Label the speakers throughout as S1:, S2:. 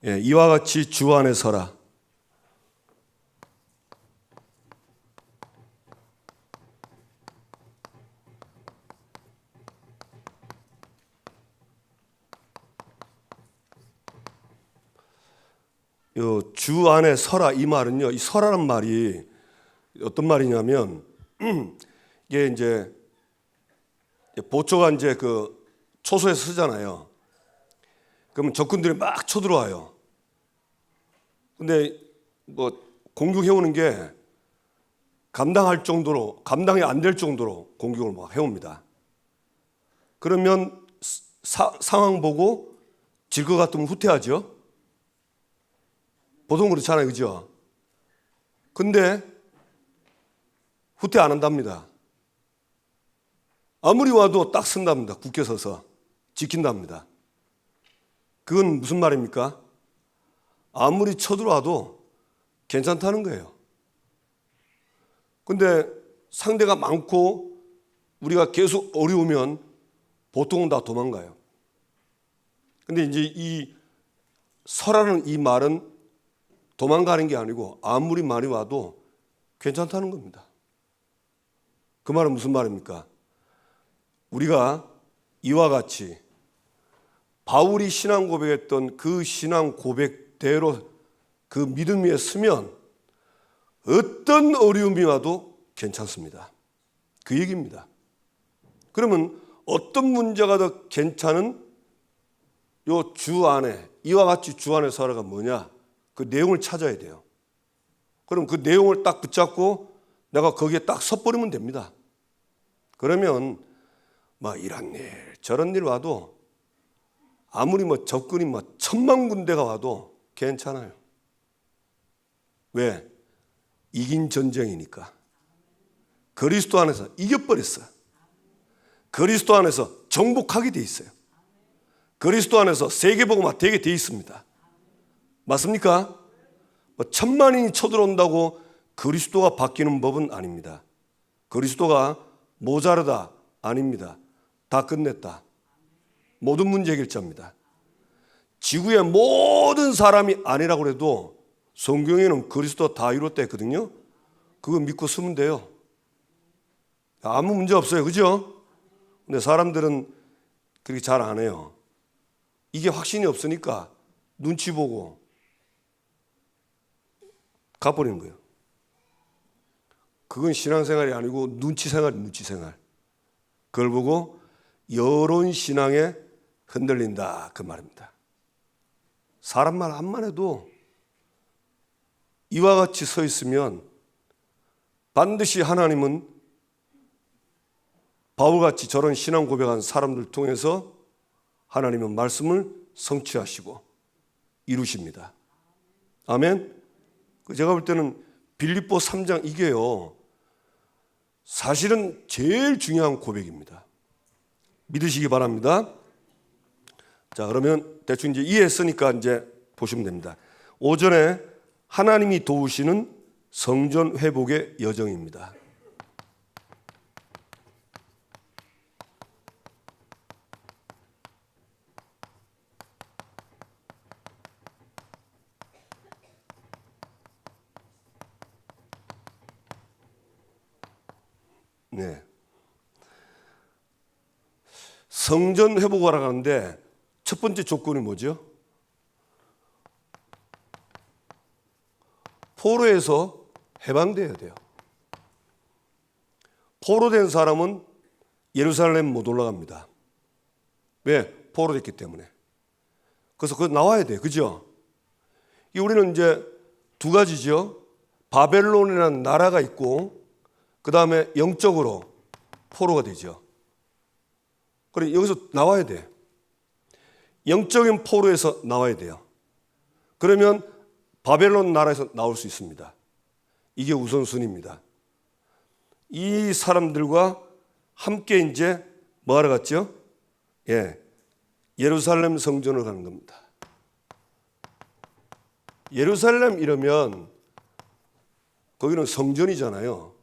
S1: 이와 같이 주 안에 서라. 주 안에 서라 이 말은요, 이 서라는 말이 어떤 말이냐면 이게 이제 보초가 이제 그 초소에서 쓰잖아요. 그러면 적군들이 막 쳐들어와요. 근데 뭐 공격해 오는 게 감당할 정도로, 감당이 안 될 정도로 공격을 막 해옵니다. 그러면 상황 보고 질 것 같으면 후퇴하죠. 보통 그렇잖아요, 그죠? 근데 후퇴 안 한답니다. 아무리 와도 딱 쓴답니다. 굳게 서서 지킨답니다. 그건 무슨 말입니까? 아무리 쳐들어와도 괜찮다는 거예요. 근데 상대가 많고 우리가 계속 어려우면 보통은 다 도망가요. 근데 이제 이 서라는 이 말은 도망가는 게 아니고 아무리 많이 와도 괜찮다는 겁니다. 그 말은 무슨 말입니까? 우리가 이와 같이 바울이 신앙 고백했던 그 신앙 고백대로 그 믿음 위에 서면 어떤 어려움이 와도 괜찮습니다. 그 얘기입니다. 그러면 어떤 문제가 더 괜찮은 요 주 안에, 이와 같이 주 안에 서라가 뭐냐? 그 내용을 찾아야 돼요. 그럼 그 내용을 딱 붙잡고 내가 거기에 딱 섰버리면 됩니다. 그러면 막 이런 일 저런 일 와도 아무리 뭐 적군이 뭐 1000만 군대가 와도 괜찮아요. 왜? 이긴 전쟁이니까. 그리스도 안에서 이겨버렸어요. 그리스도 안에서 정복하게 돼 있어요. 그리스도 안에서 세계복음화 되게 돼 있습니다. 맞습니까? 뭐 1000만인이 쳐들어온다고 그리스도가 바뀌는 법은 아닙니다. 그리스도가 모자르다 아닙니다. 다 끝냈다. 모든 문제 해결자입니다. 지구의 모든 사람이 아니라고 해도 성경에는 그리스도 다 이뤘다 했거든요. 그거 믿고 쓰면 돼요. 아무 문제 없어요. 그죠? 근데 사람들은 그렇게 잘 안 해요. 이게 확신이 없으니까 눈치 보고 가버리는 거예요. 그건 신앙생활이 아니고 눈치생활이에요. 눈치생활. 그걸 보고 여론 신앙에 흔들린다 그 말입니다. 사람 말 한만 해도 이와 같이 서 있으면 반드시 하나님은 바울같이 저런 신앙 고백한 사람들 통해서 하나님은 말씀을 성취하시고 이루십니다. 아멘. 제가 볼 때는 빌립보 3장 이게요, 사실은 제일 중요한 고백입니다. 믿으시기 바랍니다. 자, 그러면 대충 이제 이해했으니까 이제 보시면 됩니다. 오전에 하나님이 도우시는 성전 회복의 여정입니다. 네. 성전 회복하러 가는데 첫 번째 조건이 뭐죠? 포로에서 해방돼야 돼요. 포로된 사람은 예루살렘 못 올라갑니다. 왜? 포로됐기 때문에. 그래서 그거 나와야 돼요. 그죠? 우리는 이제 두 가지죠. 바벨론이라는 나라가 있고 그 다음에 영적으로 포로가 되죠. 그래, 여기서 나와야 돼. 영적인 포로에서 나와야 돼요. 그러면 바벨론 나라에서 나올 수 있습니다. 이게 우선순위입니다. 이 사람들과 함께 이제 뭐 하러 갔죠? 예루살렘 성전을 가는 겁니다. 예루살렘 이러면 거기는 성전이잖아요.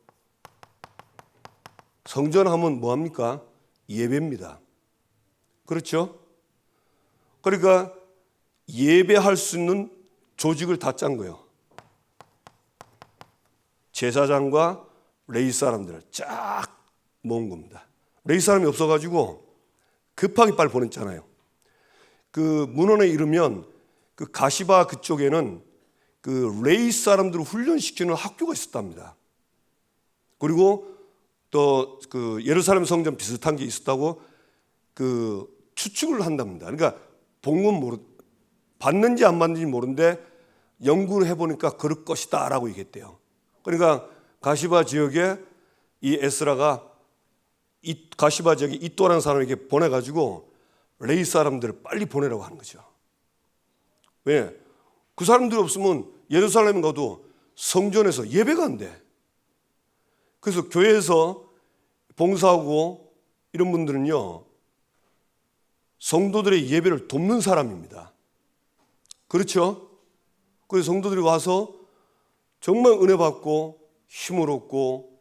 S1: 성전 하면 뭐합니까? 예배입니다. 그렇죠? 그러니까 예배할 수 있는 조직을 다 짠 거예요. 제사장과 레위 사람들을 쫙 모은 겁니다. 레위 사람이 없어가지고 급하게 빨리 보냈잖아요. 그 문헌에 이르면 그 가시바 그쪽에는 그 레위 사람들을 훈련시키는 학교가 있었답니다. 그리고 또 그 예루살렘 성전 비슷한 게 있었다고 그 추측을 한답니다. 그러니까 본건 받는지 안 받는지 모르는데 연구를 해보니까 그럴 것이다라고 얘기했대요. 그러니까 가시바 지역에 이 에스라가 이 가시바 지역에 이또라는 사람에게 보내가지고 레위 사람들을 빨리 보내라고 하는 거죠. 왜? 그 사람들이 없으면 예루살렘 가도 성전에서 예배가 안 돼. 그래서 교회에서 봉사하고 이런 분들은요, 성도들의 예배를 돕는 사람입니다. 그렇죠? 그래서 성도들이 와서 정말 은혜 받고 힘을 얻고,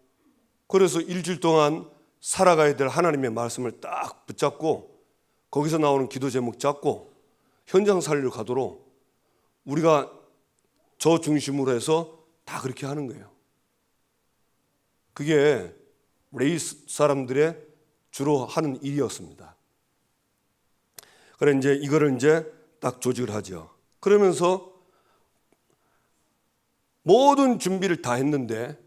S1: 그래서 일주일 동안 살아가야 될 하나님의 말씀을 딱 붙잡고 거기서 나오는 기도 제목 잡고 현장 살리러 가도록 우리가 저 중심으로 해서 다 그렇게 하는 거예요. 그게 레위 사람들의 주로 하는 일이었습니다. 그래 이제 이거를 이제 딱 조직을 하죠. 그러면서 모든 준비를 다 했는데,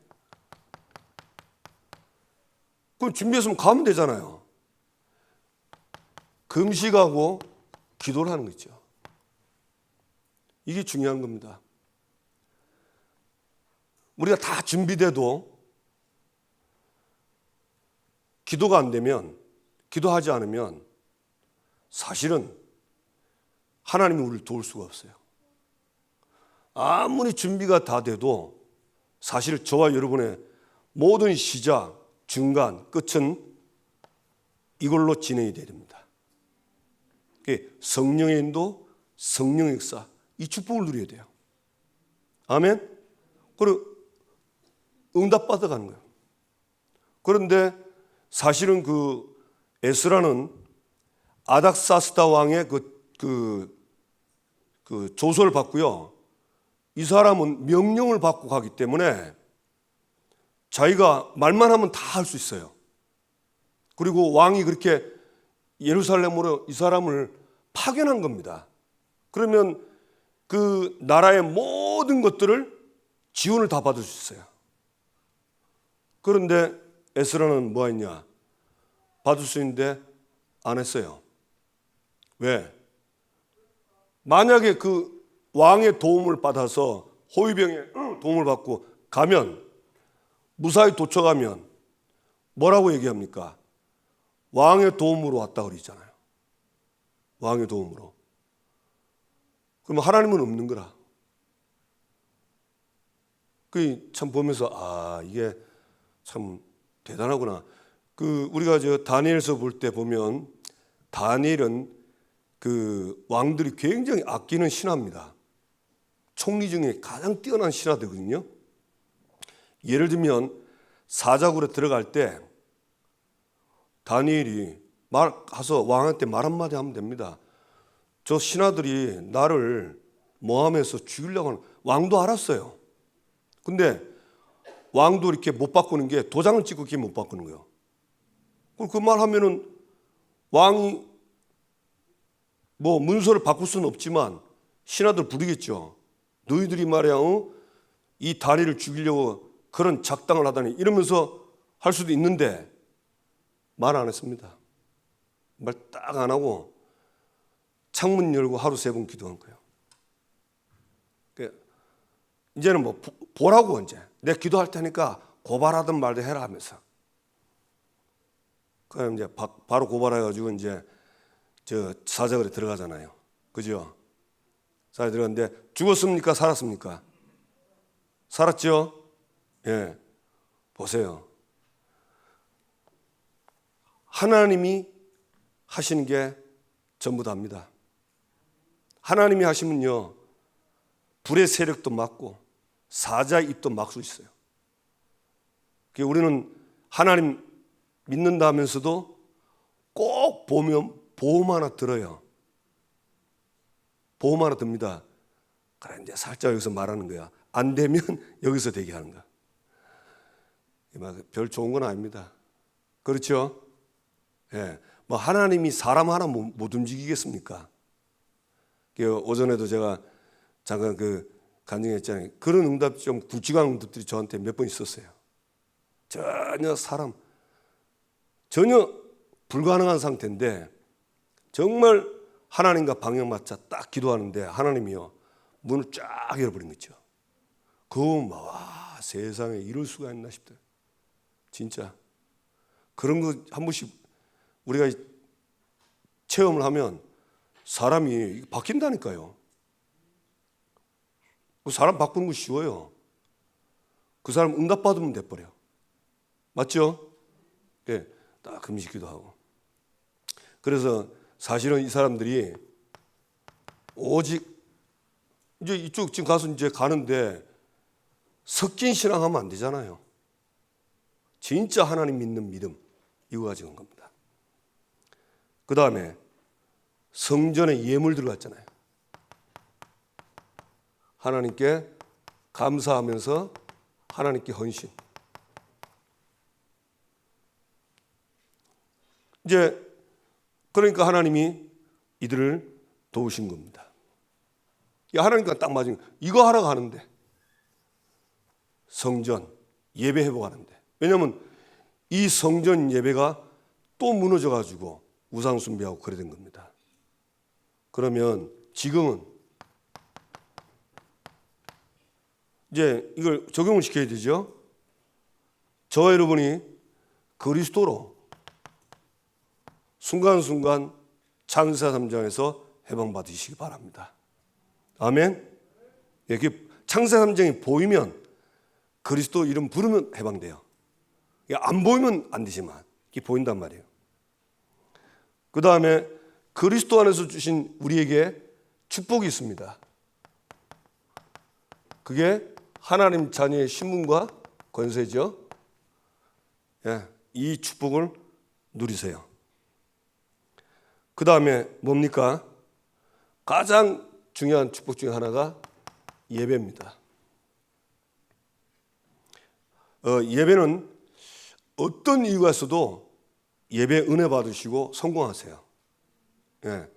S1: 그럼 준비했으면 가면 되잖아요. 금식하고 기도를 하는 거죠. 이게 중요한 겁니다. 우리가 다 준비돼도 기도가 안 되면, 기도하지 않으면 사실은 하나님이 우리를 도울 수가 없어요. 아무리 준비가 다 돼도 사실 저와 여러분의 모든 시작, 중간, 끝은 이걸로 진행이 돼야 됩니다. 성령의 인도, 성령의 역사, 이 축복을 누려야 돼요. 아멘? 그리고 응답받아가는 거예요. 그런데 사실은 그 에스라는 아닥사스다 왕의 그 조서를 받고요. 이 사람은 명령을 받고 가기 때문에 자기가 말만 하면 다 할 수 있어요. 그리고 왕이 그렇게 예루살렘으로 이 사람을 파견한 겁니다. 그러면 그 나라의 모든 것들을 지원을 다 받을 수 있어요. 그런데 에스라는 뭐 했냐? 받을 수 있는데 안 했어요. 왜? 만약에 그 왕의 도움을 받아서 호위병의 도움을 받고 가면, 무사히 도착하면 뭐라고 얘기합니까? 왕의 도움으로 왔다 그러잖아요. 왕의 도움으로. 그러면 하나님은 없는 거라. 그 참 보면서 이게 참 대단하구나. 그 우리가 저 다니엘서 볼 때 보면 다니엘은 그 왕들이 굉장히 아끼는 신하입니다. 총리 중에 가장 뛰어난 신하들거든요. 예를 들면 사자굴에 들어갈 때 다니엘이 가서 왕한테 말 한마디 하면 됩니다. 저 신하들이 나를 모함해서 죽이려고 하는, 왕도 알았어요. 근데 왕도 이렇게 못 바꾸는 게, 도장을 찍고 이렇게 못 바꾸는 거예요. 그 말 하면은 왕이 뭐 문서를 바꿀 수는 없지만 신하들 부르겠죠. 너희들이 말이야, 이 다니엘을 죽이려고 그런 작당을 하다니, 이러면서 할 수도 있는데 말 안 했습니다. 말 딱 안 하고 창문 열고 하루 3번 기도한 거예요. 이제는 뭐 보라고, 이제 내가 기도할 테니까 고발하든 말든 해라 하면서. 그럼 이제 바로 고발해가지고 이제 저 사자굴에 들어가잖아요. 그죠? 사자굴에 들어갔는데 죽었습니까? 살았습니까? 살았죠? 예. 보세요. 하나님이 하시는 게 전부 다입니다. 하나님이 하시면요, 불의 세력도 막고 사자의 입도 막 수 있어요. 우리는 하나님 믿는다 하면서도 꼭 보면 보험 하나 들어요. 보험 하나 듭니다. 그래, 이제 살짝 여기서 말하는 거야. 안 되면 여기서 대기하는 거야. 별 좋은 건 아닙니다. 그렇죠? 예. 뭐 하나님이 사람 하나 못 움직이겠습니까? 오전에도 제가 잠깐 간증했잖아요. 그런 응답 좀 굵직한 응답들이 저한테 몇 번 있었어요. 전혀 불가능한 상태인데 정말 하나님과 방향 맞춰 딱 기도하는데 하나님이요 문을 쫙 열어버린 거죠. 와, 세상에 이럴 수가 있나 싶더라고요. 진짜 그런 거 한 번씩 우리가 체험을 하면 사람이 바뀐다니까요. 사람 바꾸는 거 쉬워요. 그 사람 응답받으면 돼버려. 맞죠? 예, 딱 금식 기도하고. 그래서 사실은 이 사람들이 오직 이제 이쪽 지금 가서 이제 가는데 섞인 신앙하면 안 되잖아요. 진짜 하나님 믿는 믿음 이거 가지고 온 겁니다. 그 다음에 성전에 예물 들어갔잖아요. 하나님께 감사하면서 하나님께 헌신. 이제 그러니까 하나님이 이들을 도우신 겁니다. 하나님과 딱 맞은 이거 하러 가는데 성전 예배 회복하는데 왜냐하면 이 성전 예배가 또 무너져가지고 우상 숭배하고 그래 된 겁니다. 그러면 지금은 이제 이걸 적용을 시켜야 되죠. 저와 여러분이 그리스도로 순간순간 창세사 3장에서 해방받으시기 바랍니다. 아멘. 이렇게 창세사 3장이 보이면 그리스도 이름 부르면 해방돼요. 안 보이면 안 되지만 이게 보인단 말이에요. 그 다음에 그리스도 안에서 주신 우리에게 축복이 있습니다. 그게 하나님 자녀의 신분과 권세죠. 예, 이 축복을 누리세요. 그 다음에 뭡니까? 가장 중요한 축복 중에 하나가 예배입니다. 예배는 어떤 이유가 있어도 예배 은혜 받으시고 성공하세요. 예.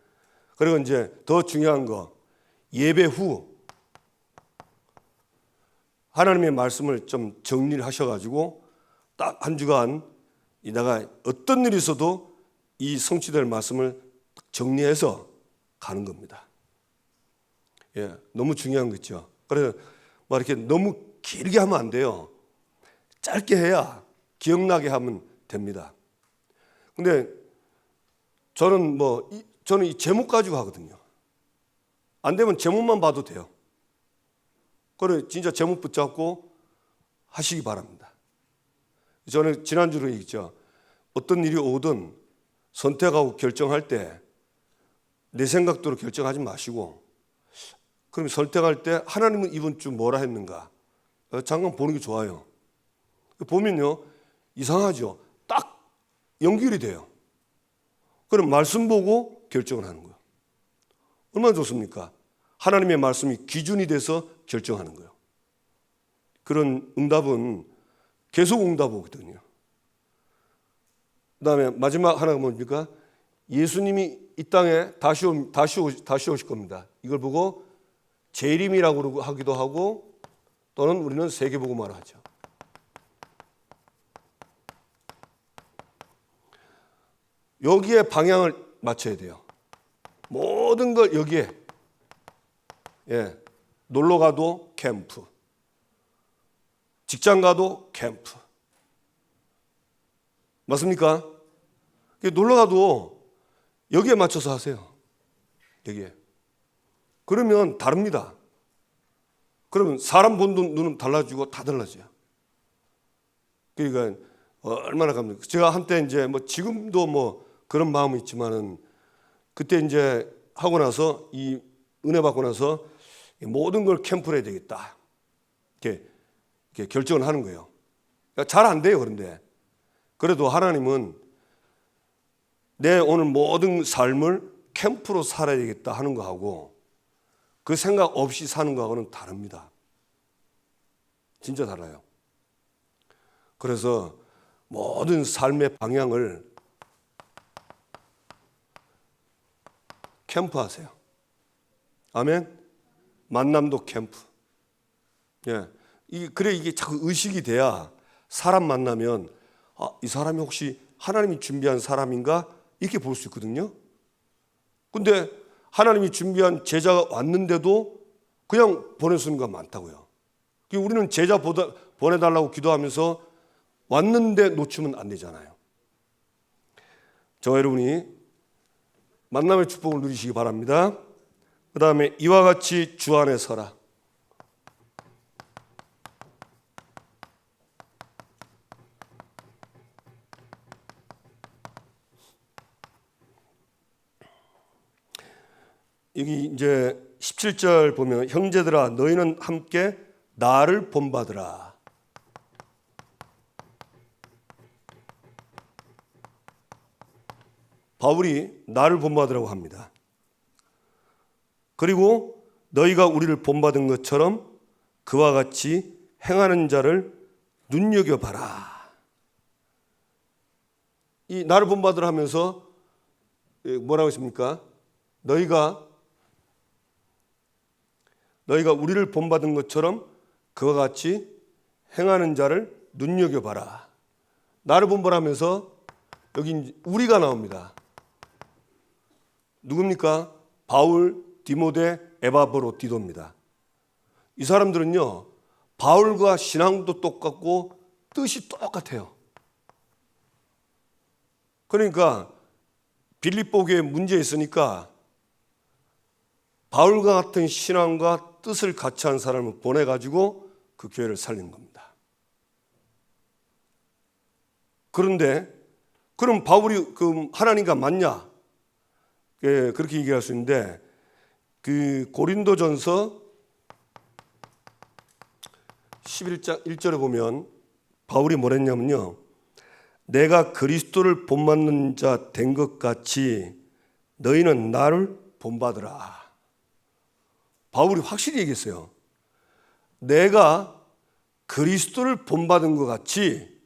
S1: 그리고 이제 더 중요한 거 예배 후 하나님의 말씀을 좀 정리를 하셔가지고 딱 한 주간 이다가 어떤 일이 있어도 이 성취될 말씀을 정리해서 가는 겁니다. 예, 너무 중요한 거 있죠. 그래서 뭐 이렇게 너무 길게 하면 안 돼요. 짧게 해야 기억나게 하면 됩니다. 근데 저는 이 제목 가지고 하거든요. 안 되면 제목만 봐도 돼요. 그래 진짜 제목 붙잡고 하시기 바랍니다. 저는 지난주로 얘기했죠. 어떤 일이 오든 선택하고 결정할 때 내 생각대로 결정하지 마시고 그럼 선택할 때 하나님은 이번 주 뭐라 했는가 잠깐 보는 게 좋아요. 보면요 이상하죠. 딱 연결이 돼요. 그럼 말씀 보고 결정을 하는 거예요. 얼마나 좋습니까? 하나님의 말씀이 기준이 돼서 결정하는 거예요. 그런 응답은 계속 응답 오거든요. 그 다음에 마지막 하나가 뭡니까? 예수님이 이 땅에 다시 오실 겁니다. 이걸 보고 재림이라고 하기도 하고 또는 우리는 세계복음화를 하죠. 여기에 방향을 맞춰야 돼요. 모든 걸 여기에 놀러 가도 캠프, 직장 가도 캠프. 맞습니까? 놀러 가도 여기에 맞춰서 하세요. 여기에. 그러면 다릅니다. 그러면 사람 보는 눈은 달라지고 다 달라져요. 그러니까 얼마나 갑니까? 제가 한때 이제 지금도 그런 마음이 있지만은 그때 이제 하고 나서 이 은혜 받고 나서 모든 걸 캠프로 해야 되겠다. 이렇게 결정을 하는 거예요. 잘 안 돼요. 그런데 그래도 하나님은 내 오늘 모든 삶을 캠프로 살아야 되겠다 하는 거하고 그 생각 없이 사는 거하고는 다릅니다. 진짜 달라요. 그래서 모든 삶의 방향을 캠프하세요. 아멘. 만남도 캠프. 예. 그래 이게 자꾸 의식이 돼야 사람 만나면 이 사람이 혹시 하나님이 준비한 사람인가 이렇게 볼 수 있거든요. 근데 하나님이 준비한 제자가 왔는데도 그냥 보내주는 거 많다고요. 우리는 제자 보내달라고 기도하면서 왔는데 놓치면 안 되잖아요. 저와 여러분이 만남의 축복을 누리시기 바랍니다. 그 다음에 이와 같이 주 안에 서라. 여기 이제 17절 보면 형제들아 너희는 함께 나를 본받으라. 바울이 나를 본받으라고 합니다. 그리고 너희가 우리를 본받은 것처럼 그와 같이 행하는 자를 눈여겨봐라. 이 나를 본받으라 하면서 뭐라고 했습니까? 너희가 우리를 본받은 것처럼 그와 같이 행하는 자를 눈여겨봐라. 나를 본받으면서 여기 우리가 나옵니다. 누굽니까? 바울, 디모데, 에바브로, 디도입니다. 이 사람들은요, 바울과 신앙도 똑같고 뜻이 똑같아요. 그러니까 빌립보 교회에 문제 있으니까 바울과 같은 신앙과 뜻을 같이 한 사람을 보내가지고 그 교회를 살린 겁니다. 그런데 그럼 바울이 하나님과 맞냐? 그렇게 얘기할 수 있는데 그 고린도전서 11장 1절에 보면 바울이 뭐랬냐면요. 내가 그리스도를 본받는 자 된 것 같이 너희는 나를 본받으라. 바울이 확실히 얘기했어요. 내가 그리스도를 본받은 것 같이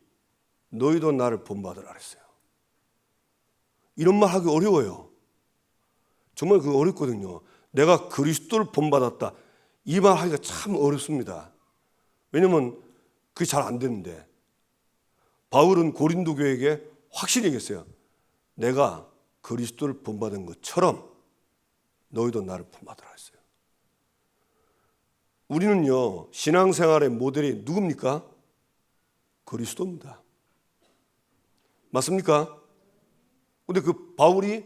S1: 너희도 나를 본받으라 그랬어요. 이런 말 하기 어려워요. 정말 그거 어렵거든요. 내가 그리스도를 본받았다. 이 말 하기가 참 어렵습니다. 왜냐면 그게 잘 안 되는데. 바울은 고린도 교회에게 확실히 얘기했어요. 내가 그리스도를 본받은 것처럼 너희도 나를 본받으라 했어요. 우리는요, 신앙생활의 모델이 누굽니까? 그리스도입니다. 맞습니까? 근데 그 바울이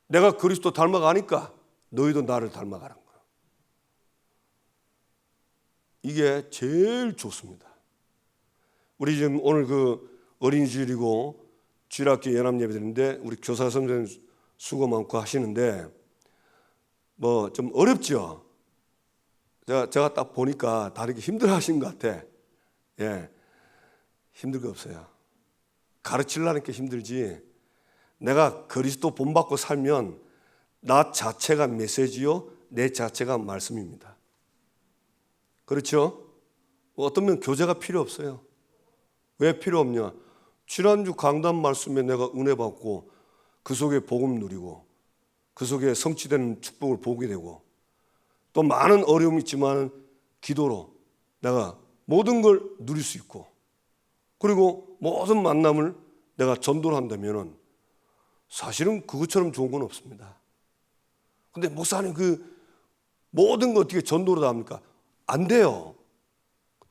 S1: 내가 그리스도 닮아가니까 너희도 나를 닮아가라는 거예요. 이게 제일 좋습니다. 우리 지금 오늘 그 어린이주일이고 주일학교 연합예배드리는데 우리 교사 선생님 수고 많고 하시는데 뭐 좀 어렵죠? 제가 딱 보니까 다르게 힘들어 하시는 것 같아. 예. 힘들 거 없어요. 가르치려는 게 힘들지. 내가 그리스도 본받고 살면 나 자체가 메시지요, 내 자체가 말씀입니다. 그렇죠? 어떤 면 교재가 필요 없어요. 왜 필요 없냐? 지난주 강단 말씀에 내가 은혜 받고 그 속에 복음 누리고 그 속에 성취되는 축복을 보게 되고 또 많은 어려움이 있지만 기도로 내가 모든 걸 누릴 수 있고 그리고 모든 만남을 내가 전도를 한다면 사실은 그것처럼 좋은 건 없습니다. 근데 목사님 그 모든 거 어떻게 전도로 다 합니까? 안 돼요.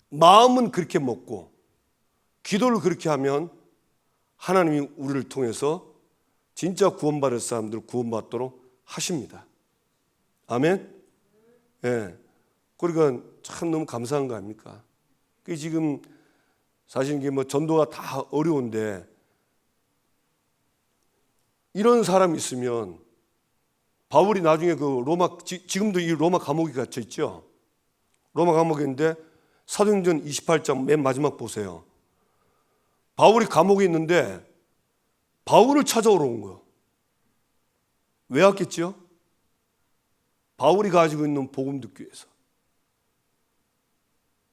S1: 마음은 그렇게 먹고 기도를 그렇게 하면 하나님이 우리를 통해서 진짜 구원받을 사람들 구원받도록 하십니다. 아멘? 예. 그러니까 참 너무 감사한 거 아닙니까? 그 지금 사실 이게 뭐 전도가 다 어려운데 이런 사람이 있으면 바울이 나중에 그 지금도 이 로마 감옥에 갇혀 있죠. 로마 감옥에 있는데 사도행전 28장 맨 마지막 보세요. 바울이 감옥에 있는데 바울을 찾아오러 온 거예요. 왜 왔겠죠? 바울이 가지고 있는 복음 듣기 위해서.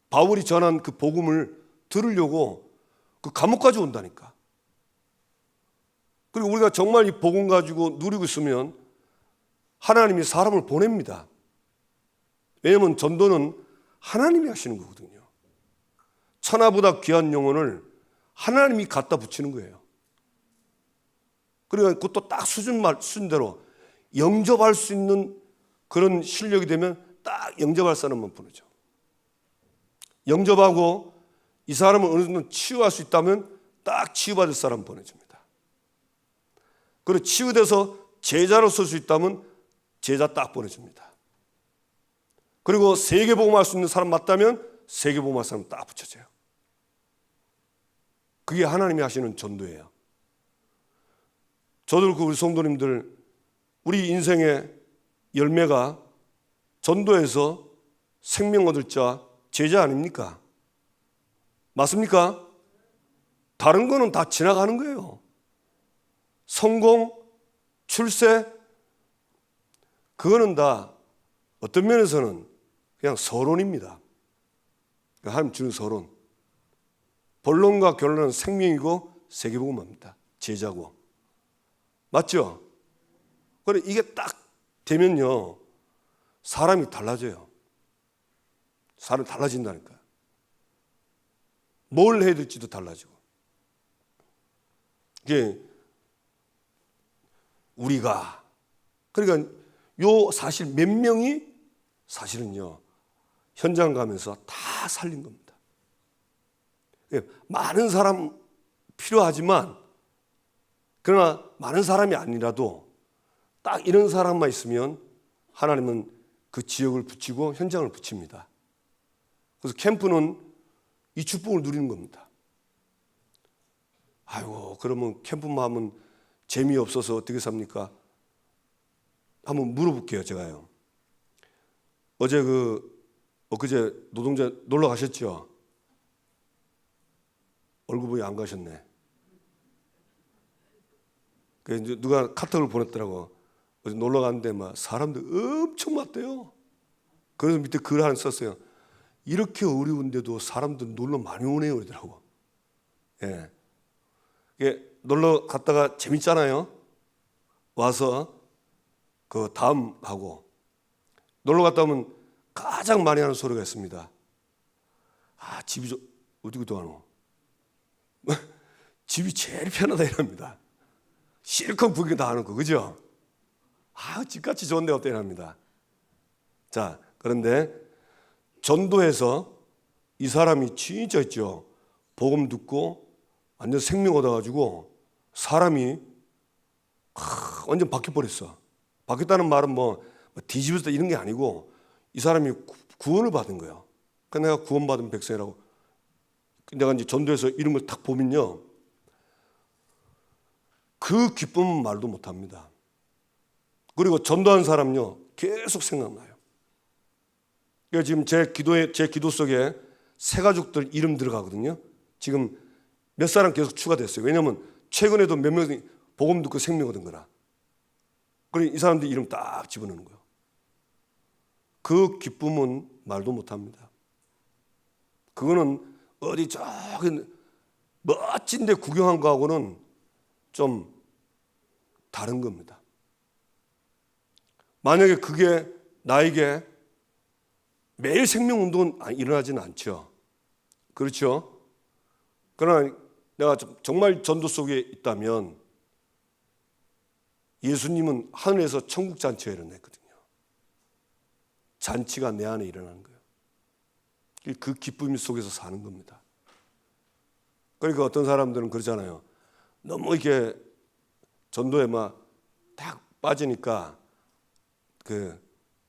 S1: 바울이 전한 그 복음을 들으려고 그 감옥까지 온다니까. 그리고 우리가 정말 이 복음 가지고 누리고 있으면 하나님이 사람을 보냅니다. 왜냐하면 전도는 하나님이 하시는 거거든요. 천하보다 귀한 영혼을 하나님이 갖다 붙이는 거예요. 그러니까 그것도 딱 수준대로 영접할 수 있는 그런 실력이 되면 딱 영접할 사람만 보내죠. 영접하고 이 사람을 어느 정도 치유할 수 있다면 딱 치유받을 사람 보내줍니다. 그리고 치유돼서 제자로 설 수 있다면 제자 딱 보내줍니다. 그리고 세계복음할 수 있는 사람 맞다면 세계복음할 사람 딱 붙여줘요. 그게 하나님이 하시는 전도예요. 저도 그렇고 우리 성도님들, 우리 인생의 열매가 전도에서 생명 얻을 자 제자 아닙니까? 맞습니까? 다른 거는 다 지나가는 거예요. 성공, 출세, 그거는 다 어떤 면에서는 그냥 서론입니다. 하나님 주는 서론. 본론과 결론은 생명이고 세계복음입니다. 제자고. 맞죠? 그래, 이게 딱 되면요, 사람이 달라져요. 사람이 달라진다니까요. 뭘 해야 될지도 달라지고. 이게 우리가, 그러니까 요 사실 몇 명이 사실은요, 현장 가면서 다 살린 겁니다. 많은 사람 필요하지만, 그러나 많은 사람이 아니라도 딱 이런 사람만 있으면 하나님은 그 지역을 붙이고 현장을 붙입니다. 그래서 캠프는 이 축복을 누리는 겁니다. 아이고, 그러면 캠프만 하면 재미없어서 어떻게 삽니까? 한번 물어볼게요, 제가요. 어제 엊그제 노동자 놀러 가셨죠? 얼굴 보니 안 가셨네. 그래서 누가 카톡을 보냈더라고. 어제 놀러 갔는데 막 사람들 엄청 많대요. 그래서 밑에 글 하나 썼어요. 이렇게 어려운데도 사람들 놀러 많이 오네요, 그러더라고. 예. 이게 놀러 갔다가 재밌잖아요. 와서 그 다음 하고, 놀러 갔다 오면 가장 많이 하는 소리가 있습니다. 아, 집이 어디고 하노? 집이 제일 편하다 이랍니다. 실컷 부게 다 하는 거, 그죠? 아, 집같이 좋은 데 없다 이랍니다. 자, 그런데 전도해서 이 사람이 진짜 있죠. 복음 듣고 완전 생명 얻어가지고 사람이 완전 바뀌어버렸어. 바뀌었다는 말은 뭐 뒤집어졌다 이런 게 아니고 이 사람이 구원을 받은 거예요. 그러니까 내가 구원받은 백성이라고. 내가 이제 전도해서 이런 걸 딱 보면요, 그 기쁨은 말도 못합니다. 그리고 전도한 사람요 계속 생각나요. 그래서 지금 제 기도 속에 새 가족들 이름 들어가거든요. 지금 몇 사람 계속 추가됐어요. 왜냐하면 최근에도 몇 명이 복음 듣고 생명 얻은 거라. 그러니 이 사람들 이름 딱 집어넣는 거예요. 그 기쁨은 말도 못합니다. 그거는 어디 저기 멋진 데 구경한 거하고는 좀 다른 겁니다. 만약에 그게 나에게 매일 생명운동은 일어나지는 않죠. 그렇죠? 그러나 내가 정말 전도 속에 있다면 예수님은 하늘에서 천국 잔치가 일어났거든요. 잔치가 내 안에 일어나는 거예요. 그 기쁨 속에서 사는 겁니다. 그러니까 어떤 사람들은 그러잖아요. 너무 이렇게 전도에 막 딱 빠지니까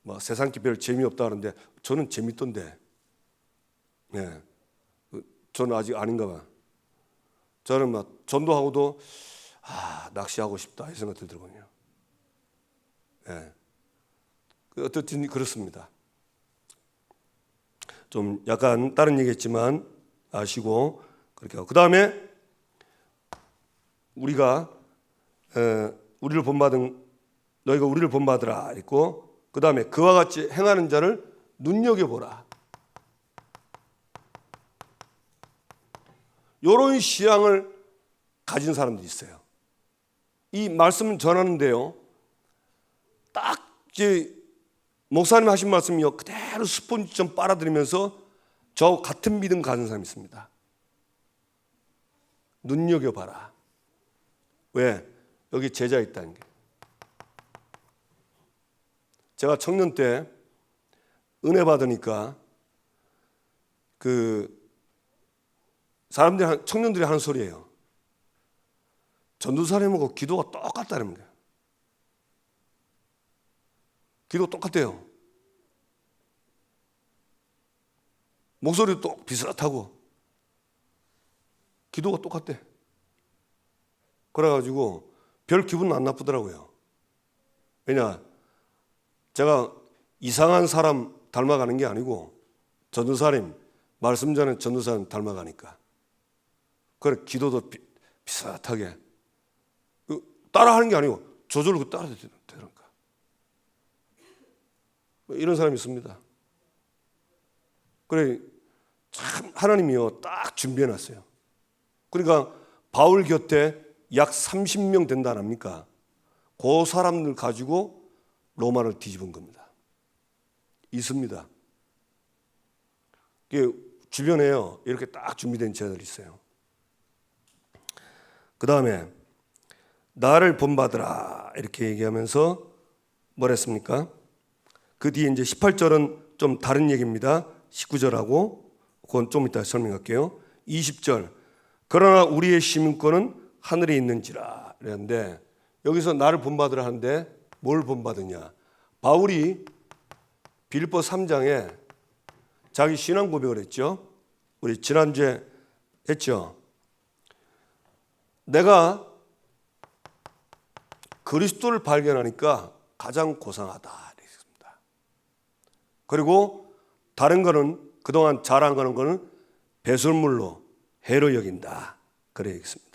S1: 뭐 세상 기별 재미없다 하는데 저는 재밌던데. 네. 저는 아직 아닌가 봐. 저는 막 전도하고도 낚시하고 싶다 이 생각 들더군요. 네. 어떻든 그렇습니다. 좀 약간 다른 얘기했지만 아시고 그렇게 하고, 그 다음에 우리가 우리를 본받은 너희가 우리를 본받으라 있고, 그 다음에 그와 같이 행하는 자를 눈여겨보라. 이런 시향을 가진 사람들이 있어요. 이 말씀을 전하는데요, 딱 이제 목사님 하신 말씀이요 그대로 스폰지처럼 빨아들이면서 저 같은 믿음 가진 사람이 있습니다. 눈여겨봐라. 왜? 여기 제자 있다는 게. 제가 청년 때 은혜 받으니까 사람들이 청년들이 하는 소리예요. 전도사님하고 기도가 똑같다는 거예요. 기도 똑같대요. 목소리도 비슷하고 기도가 똑같대. 그래가지고 별 기분 안 나쁘더라고요. 왜냐? 제가 이상한 사람 닮아가는 게 아니고 전도사님, 말씀 전에 전도사님 닮아가니까. 그래 기도도 비슷하게 따라하는 게 아니고 저절로 따라야 되니까. 이런 사람이 있습니다. 그래 참 하나님이요 딱 준비해놨어요. 그러니까 바울 곁에 약 30명 된다 안 합니까? 그 사람들 가지고 로마를 뒤집은 겁니다. 있습니다. 주변에요 이렇게 딱 준비된 제자들이 있어요. 그 다음에 나를 본받으라 이렇게 얘기하면서 뭘 했습니까? 그 뒤에 이제 18절은 좀 다른 얘기입니다. 19절하고 그건 좀 이따 설명할게요. 20절 그러나 우리의 시민권은 하늘에 있는지라 그랬는데 여기서 나를 본받으라 하는데 뭘 본받으냐? 바울이 빌립보 3장에 자기 신앙 고백을 했죠. 우리 지난주에 했죠. 내가 그리스도를 발견하니까 가장 고상하다 이랬습니다. 그리고 다른 거는 그동안 자랑하는 거는 배설물로 해로 여긴다 그래 있습니다.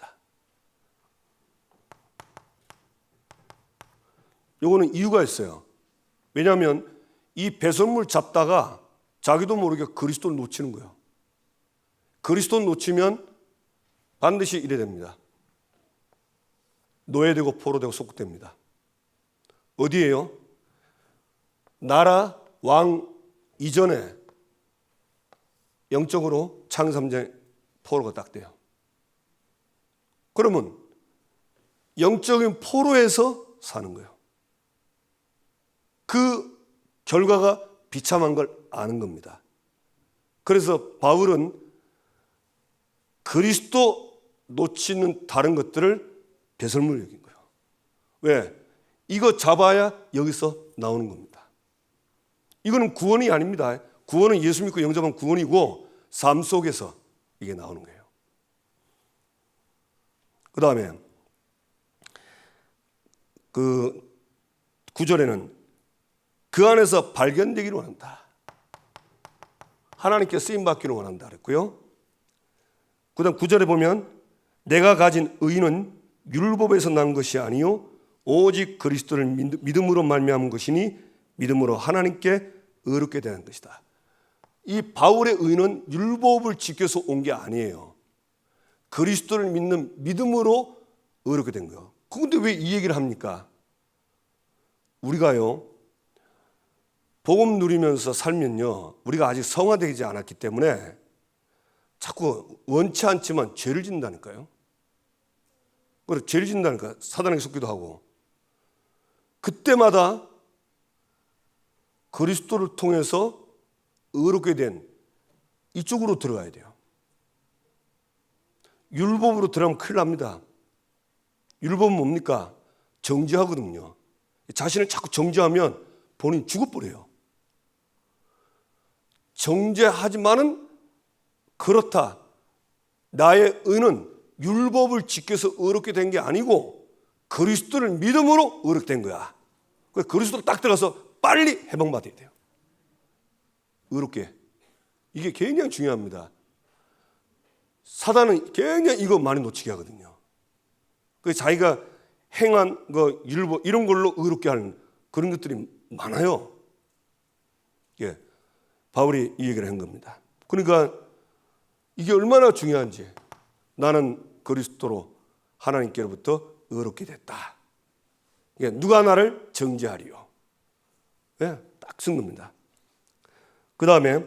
S1: 요거는 이유가 있어요. 왜냐하면 이 배설물 잡다가 자기도 모르게 그리스도를 놓치는 거예요. 그리스도를 놓치면 반드시 이래 됩니다. 노예되고 포로되고 속국됩니다. 어디에요? 나라 왕 이전에 영적으로 창삼제 포로가 딱 돼요. 그러면 영적인 포로에서 사는 거예요. 그 결과가 비참한 걸 아는 겁니다. 그래서 바울은 그리스도 놓치는 다른 것들을 배설물 여긴 거예요. 왜? 이거 잡아야 여기서 나오는 겁니다. 이거는 구원이 아닙니다. 구원은 예수 믿고 영접한 구원이고 삶 속에서 이게 나오는 거예요. 그 다음에 그 9절에는 그 안에서 발견되기를 원한다. 하나님께 쓰임받기를 원한다 그랬고요. 그 다음 9절에 보면 내가 가진 의는 율법에서 난 것이 아니요 오직 그리스도를 믿음으로 말미암은 것이니 믿음으로 하나님께 의롭게 되는 것이다. 이 바울의 의는 율법을 지켜서 온 게 아니에요. 그리스도를 믿는 믿음으로 의롭게 된 거예요. 그런데 왜 이 얘기를 합니까? 우리가요 복음 누리면서 살면요 우리가 아직 성화되지 않았기 때문에 자꾸 원치 않지만 죄를 짓는다니까요. 그래 죄를 짓는다니까. 사단에게 속기도 하고. 그때마다 그리스도를 통해서 의롭게 된 이쪽으로 들어가야 돼요. 율법으로 들어가면 큰일 납니다. 율법은 뭡니까? 정죄하거든요. 자신을 자꾸 정죄하면 본인이 죽어버려요. 정죄하지만은 그렇다. 나의 의는 율법을 지켜서 의롭게 된 게 아니고 그리스도를 믿음으로 의롭게 된 거야. 그래서 그리스도로 딱 들어가서 빨리 해방받아야 돼요. 의롭게. 이게 굉장히 중요합니다. 사단은 굉장히 이거 많이 놓치게 하거든요. 그래서 자기가 행한 거 율법 이런 걸로 의롭게 하는 그런 것들이 많아요. 예, 바울이 이 얘기를 한 겁니다. 그러니까 이게 얼마나 중요한지, 나는 그리스도로 하나님께로부터 의롭게 됐다. 예, 누가 나를 정죄하리요? 예, 딱 쓴 겁니다. 그 다음에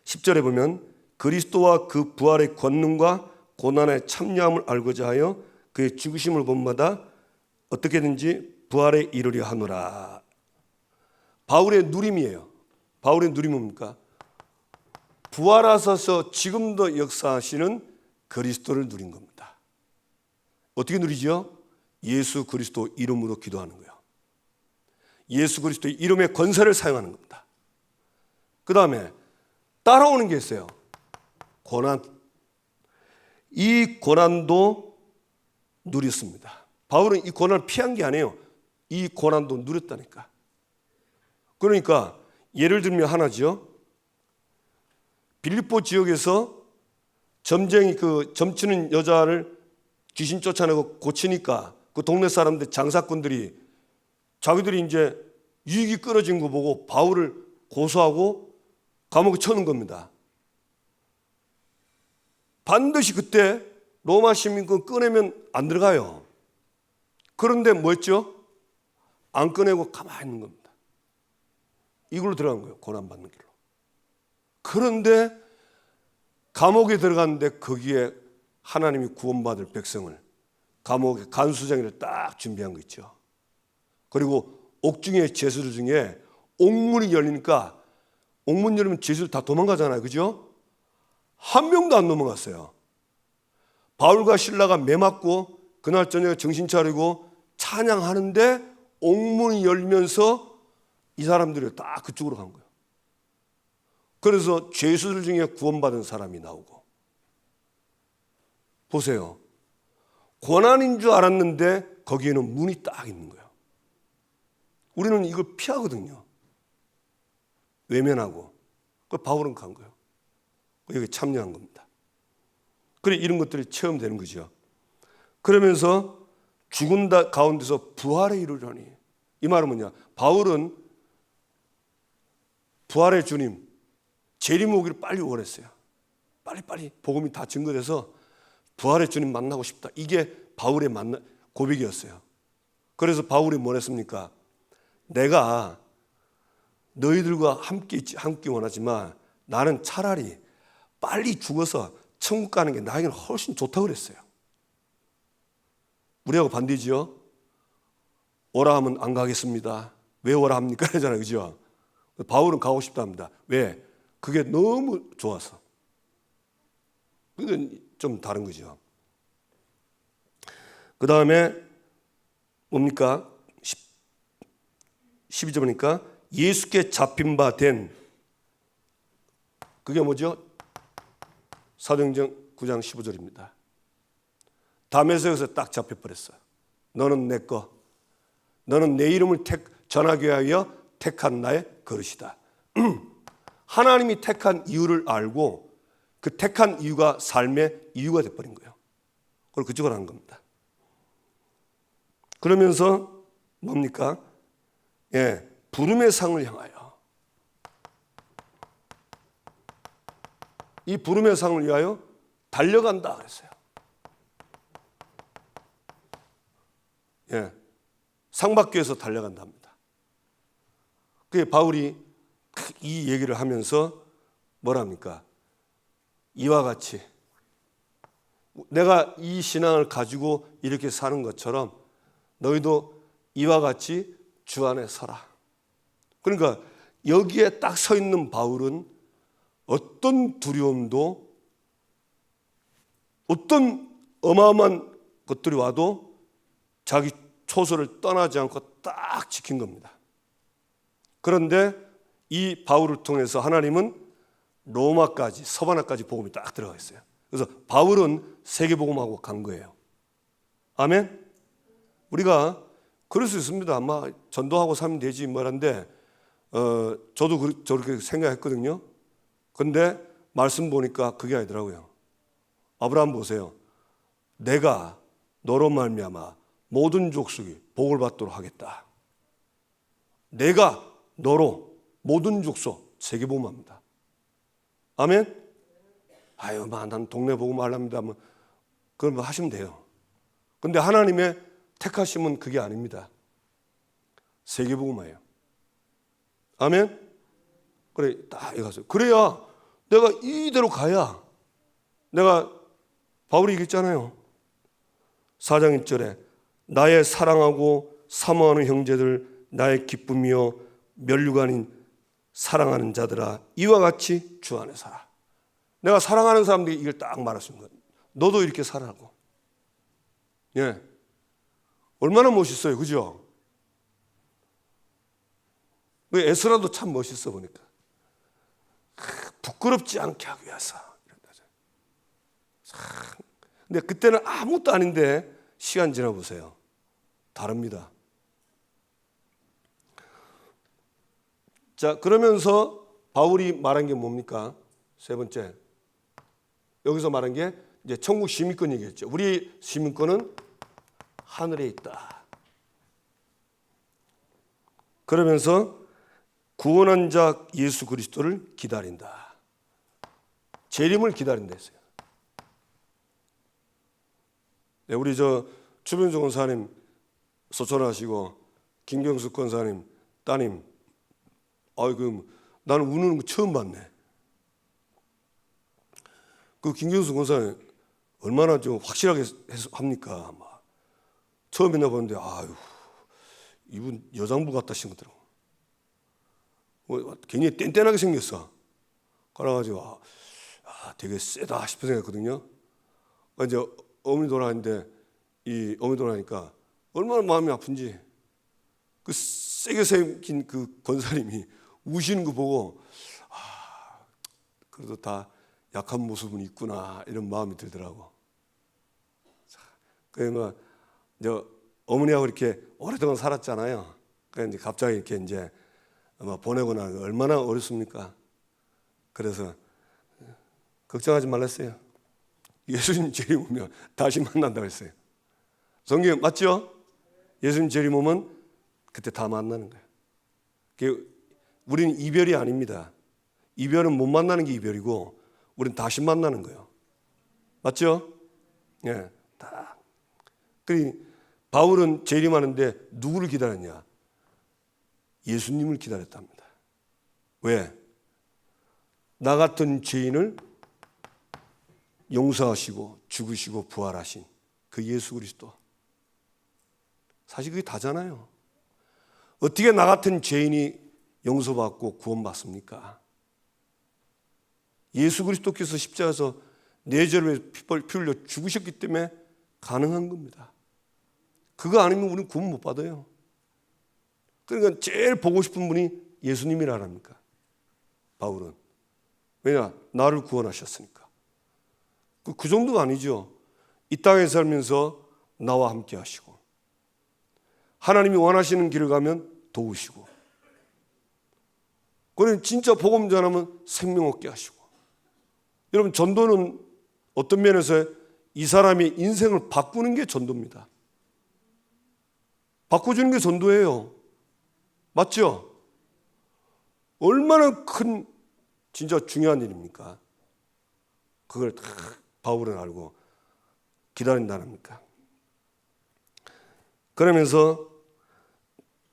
S1: 10절에 보면 그리스도와 그 부활의 권능과 고난의 참여함을 알고자 하여 그의 죽으심을 본마다 어떻게든지 부활에 이르려 하노라. 바울의 누림이에요. 바울의 누림은 뭡니까? 부활하셔서 지금도 역사하시는 그리스도를 누린 겁니다. 어떻게 누리죠? 예수 그리스도 이름으로 기도하는 거예요. 예수 그리스도의 이름의 권세를 사용하는 겁니다. 그 다음에 따라오는 게 있어요. 고난. 이 고난도 누렸습니다. 바울은 이 고난을 피한 게 아니에요. 이 고난도 누렸다니까. 그러니까 예를 들면 하나죠. 빌립보 지역에서 점쟁이 점치는 여자를 귀신 쫓아내고 고치니까 그 동네 사람들 장사꾼들이 자기들이 이제 유익이 끊어진 거 보고 바울을 고소하고 감옥에 쳐놓은 겁니다. 반드시 그때 로마 시민권 꺼내면 안 들어가요. 그런데 뭐였죠? 안 꺼내고 가만히 있는 겁니다. 이걸로 들어간 거예요. 고난받는 길로. 그런데 감옥에 들어갔는데 거기에 하나님이 구원받을 백성을 감옥에 간수장이를 딱 준비한 거 있죠. 그리고 옥중의 죄수들 중에 옥문이 열리니까 옥문 열리면 죄수들 다 도망가잖아요. 그죠? 한 명도 안 넘어갔어요. 바울과 실라가 매 맞고 그날 저녁에 정신 차리고 찬양하는데 옥문이 열리면서 이 사람들이 다 그쪽으로 간 거예요. 그래서 죄수들 중에 구원받은 사람이 나오고. 보세요. 고난인 줄 알았는데 거기에는 문이 딱 있는 거예요. 우리는 이걸 피하거든요. 외면하고. 그 바울은 간 거예요. 여기 참여한 겁니다. 그래 이런 것들이 체험되는 거죠. 그러면서 죽은 가운데서 부활에 이르려니. 이 말은 뭐냐? 바울은 부활의 주님, 재림 오기를 빨리 원했어요. 빨리빨리 복음이 다 증거돼서 부활의 주님 만나고 싶다. 이게 바울의 고백이었어요. 그래서 바울이 뭘 했습니까? 내가 너희들과 함께 원하지만 나는 차라리 빨리 죽어서 천국 가는 게 나에게는 훨씬 좋다고 그랬어요. 우리하고 반대지요. 오라 하면 안 가겠습니다. 왜 오라 합니까? 그러잖아요. 그죠? 바울은 가고 싶다 합니다. 왜? 그게 너무 좋아서. 그건 좀 다른 거죠. 그 다음에 뭡니까? 12절 보니까 예수께 잡힌 바 된 그게 뭐죠? 사도행전 9장 15절입니다. 다메섹에서 딱 잡혀버렸어요. 너는 내 거. 너는 내 이름을 전하기 위하여 택한 나의 그릇이다. 하나님이 택한 이유를 알고 그 택한 이유가 삶의 이유가 돼버린 거예요. 그걸 그쪽으로 하는 겁니다. 그러면서 뭡니까? 예, 부름의 상을 향하여. 이 부름의 상을 위하여 달려간다 그랬어요. 예, 상 받기 위해서 달려간다 합니다. 그게 바울이 이 얘기를 하면서 뭐랍니까? 이와 같이 내가 이 신앙을 가지고 이렇게 사는 것처럼 너희도 이와 같이 주 안에 서라. 그러니까 여기에 딱 서 있는 바울은 어떤 두려움도 어떤 어마어마한 것들이 와도 자기 초소를 떠나지 않고 딱 지킨 겁니다. 그런데 이 바울을 통해서 하나님은 로마까지 서바나까지 복음이 딱 들어가 있어요. 그래서 바울은 세계복음하고 간 거예요. 아멘? 우리가 그럴 수 있습니다. 아마 전도하고 살면 되지 뭐란데 저도 저렇게 생각했거든요. 근데 말씀 보니까 그게 아니더라고요. 아브라함 보세요. 내가 너로 말미암아 모든 족속이 복을 받도록 하겠다. 내가 너로 모든 족속 세계복음합니다. 아멘. 아유, 난 동네 복음 하랍니다. 그럼 하시면 돼요. 근데 하나님의 택하심은 그게 아닙니다. 세계복음이에요. 아멘. 그래, 딱 이거서 그래야 내가 이대로 가야 내가 바울이 얘기했잖아요. 4장 1절에 나의 사랑하고 사모하는 형제들, 나의 기쁨이요 면류가 아닌 사랑하는 자들아, 이와 같이 주 안에 살아. 내가 사랑하는 사람들이 이걸 딱 말할 수 있는 거예요. 너도 이렇게 살아라고. 예, 얼마나 멋있어요, 그죠? 에스라도 참 멋있어 보니까. 부끄럽지 않게 하기 위해서. 근데 그때는 아무것도 아닌데 시간 지나 보세요. 다릅니다. 자, 그러면서 바울이 말한 게 뭡니까? 세 번째. 여기서 말한 게 이제 천국 시민권 얘기했죠. 우리 시민권은 하늘에 있다. 그러면서 구원한 자 예수 그리스도를 기다린다. 재림을 기다린다 했어요. 네, 우리 추변종 권사님 소천하시고 김경숙 권사님 따님, 나는 우는 거 처음 봤네. 그 김경숙 권사님 얼마나 좀 확실하게 합니까? 처음 만나보는데 이분 여장부 같다 싶더라고. 굉장히 뗀뗀하게 생겼어. 그래가지고 되게 세다 싶은 생각했거든요. 이제 어머니 돌아가는데 이 어머니 돌아가니까 얼마나 마음이 아픈지 그 세게 생긴 그 권사님이 우시는 거 보고 그래도 다 약한 모습은 있구나 이런 마음이 들더라고. 그러니까 이제 어머니하고 이렇게 오랫동안 살았잖아요. 그러니까 이제 갑자기 이렇게 이제 아마 보내고 나서 얼마나 어렵습니까? 그래서 걱정하지 말랬어요. 예수님 재림 오면 다시 만난다고 했어요. 성경 맞죠? 예수님 재림 오면 그때 다 만나는 거예요. 우리는 이별이 아닙니다. 이별은 못 만나는 게 이별이고 우리는 다시 만나는 거예요. 맞죠? 예, 다. 바울은 재림하는데 누구를 기다렸냐? 예수님을 기다렸답니다. 왜? 나 같은 죄인을 용서하시고 죽으시고 부활하신 그 예수 그리스도. 사실 그게 다잖아요. 어떻게 나 같은 죄인이 용서받고 구원받습니까? 예수 그리스도께서 십자가에서 내 죄를 피 흘려 죽으셨기 때문에 가능한 겁니다. 그거 아니면 우리는 구원 못 받아요. 그러니까 제일 보고 싶은 분이 예수님이라랍니까? 바울은. 왜냐? 나를 구원하셨으니까. 그 정도가 아니죠. 이 땅에 살면서 나와 함께 하시고 하나님이 원하시는 길을 가면 도우시고 그는 진짜 복음 전하면 생명 얻게 하시고. 여러분, 전도는 어떤 면에서 이 사람의 인생을 바꾸는 게 전도입니다. 바꿔주는 게 전도예요. 맞죠? 얼마나 큰 진짜 중요한 일입니까? 그걸 다 바울은 알고 기다린다는 겁니까? 그러면서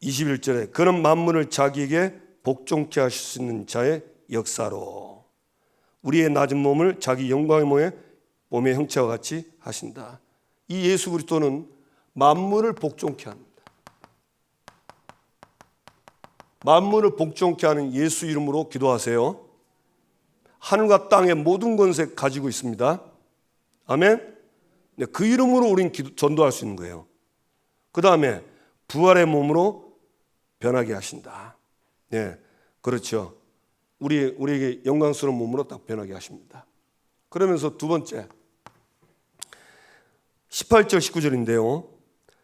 S1: 21절에 그는 만물을 자기에게 복종케 하실 수 있는 자의 역사로 우리의 낮은 몸을 자기 영광의 몸의 형체와 같이 하신다. 이 예수 그리스도는 만물을 복종케 합니다. 만물을 복종케 하는 예수 이름으로 기도하세요. 하늘과 땅의 모든 권세 가지고 있습니다. 아멘. 네, 그 이름으로 우리는 전도할 수 있는 거예요. 그 다음에 부활의 몸으로 변하게 하신다. 네, 그렇죠. 우리에게 영광스러운 몸으로 딱 변하게 하십니다. 그러면서 두 번째 18절 19절인데요.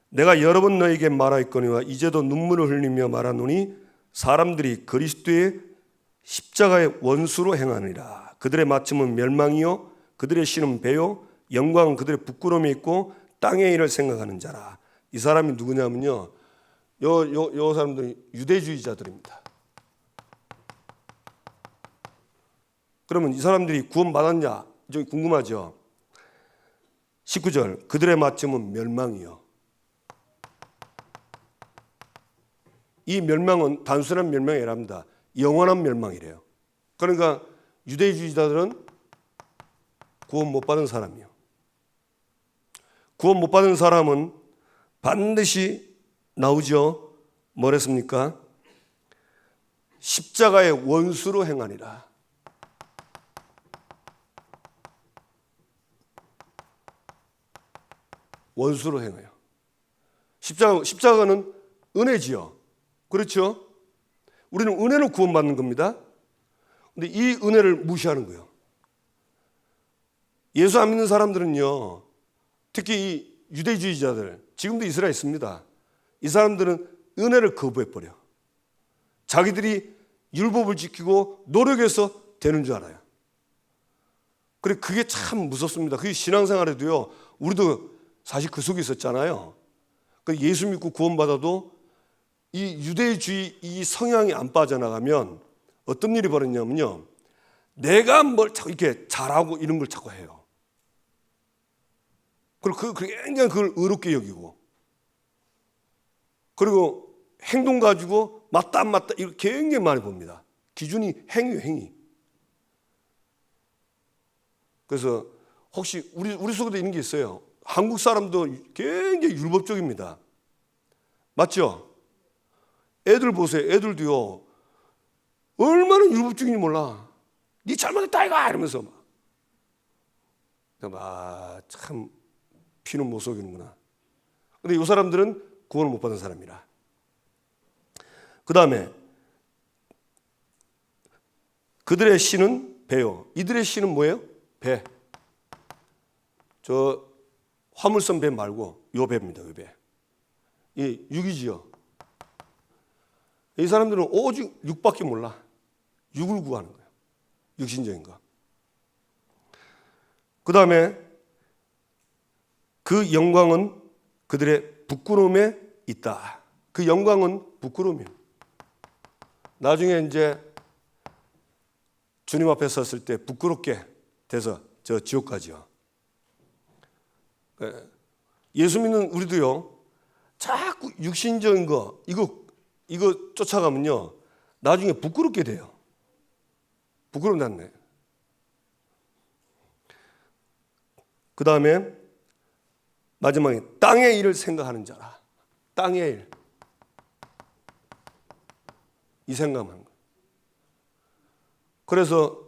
S1: 내가 여러 번 너에게 말하였거니와 이제도 눈물을 흘리며 말하노니 사람들이 그리스도의 십자가의 원수로 행하느니라. 그들의 마침은 멸망이요 그들의 신은 배요 영광은 그들의 부끄러움이 있고 땅의 일을 생각하는 자라. 이 사람이 누구냐면요, 요 사람들은 유대주의자들입니다. 그러면 이 사람들이 구원받았냐? 좀 궁금하죠? 19절, 그들의 마침은 멸망이요. 이 멸망은 단순한 멸망이 아니랍니다. 영원한 멸망이래요. 그러니까 유대주의자들은 구원 못 받은 사람이요. 구원 못 받은 사람은 반드시 나오죠. 뭐랬습니까? 십자가의 원수로 행하니라. 원수로 행해요. 십자가는 은혜지요. 그렇죠? 우리는 은혜로 구원받는 겁니다. 근데 이 은혜를 무시하는 거예요. 예수 안 믿는 사람들은요, 특히 이 유대주의자들, 지금도 이스라엘에 있습니다. 이 사람들은 은혜를 거부해버려. 자기들이 율법을 지키고 노력해서 되는 줄 알아요. 그래, 그게 참 무섭습니다. 그게 신앙생활에도요, 우리도 사실 그 속에 있었잖아요. 예수 믿고 구원받아도 이 유대주의 이 성향이 안 빠져나가면 어떤 일이 벌어지냐면요, 내가 뭘 자꾸 이렇게 잘하고 이런 걸 자꾸 해요. 그리고 굉장히 그걸 의롭게 여기고, 그리고 행동 가지고 맞다 안 맞다 이거 굉장히 많이 봅니다. 기준이 행위예요, 행위. 그래서 혹시 우리 속에도 있는 게 있어요. 한국 사람도 굉장히 율법적입니다. 맞죠? 애들 보세요. 애들도요, 얼마나 율법적인지 몰라. 네 잘못했다 이거 이러면서 참 피는 못 속이는구나. 근데 이 사람들은 구원을 못 받은 사람이라. 그 다음에 그들의 신은 배요. 이들의 신은 뭐예요? 배. 저 화물선 배 말고 요 배입니다. 요 배. 이 육이지요. 이 사람들은 오직 육밖에 몰라. 육을 구하는 거예요. 육신적인 거. 그 다음에 그 영광은 그들의 부끄러움에 있다. 그 영광은 부끄러움이에요. 나중에 이제 주님 앞에 섰을 때 부끄럽게 돼서 저 지옥 가죠. 예수 믿는 우리도요, 자꾸 육신적인 거 이거 쫓아가면요, 나중에 부끄럽게 돼요. 부끄러움 났네. 그 다음에 마지막에 땅의 일을 생각하는 자라. 땅의 일. 이 생각하는 거예요. 그래서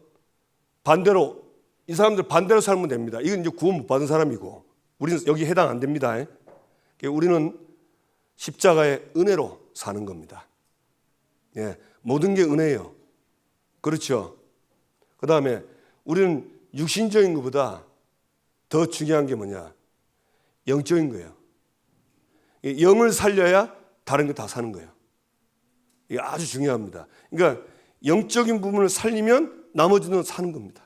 S1: 반대로 이 사람들 반대로 살면 됩니다. 이건 이제 구원 못 받은 사람이고 우리는 여기 해당 안 됩니다. 우리는 십자가의 은혜로 사는 겁니다. 예, 모든 게 은혜예요. 그렇죠? 그 다음에 우리는 육신적인 것보다 더 중요한 게 뭐냐? 영적인 거예요. 영을 살려야 다른 거 다 사는 거예요. 이게 아주 중요합니다. 그러니까 영적인 부분을 살리면 나머지는 사는 겁니다.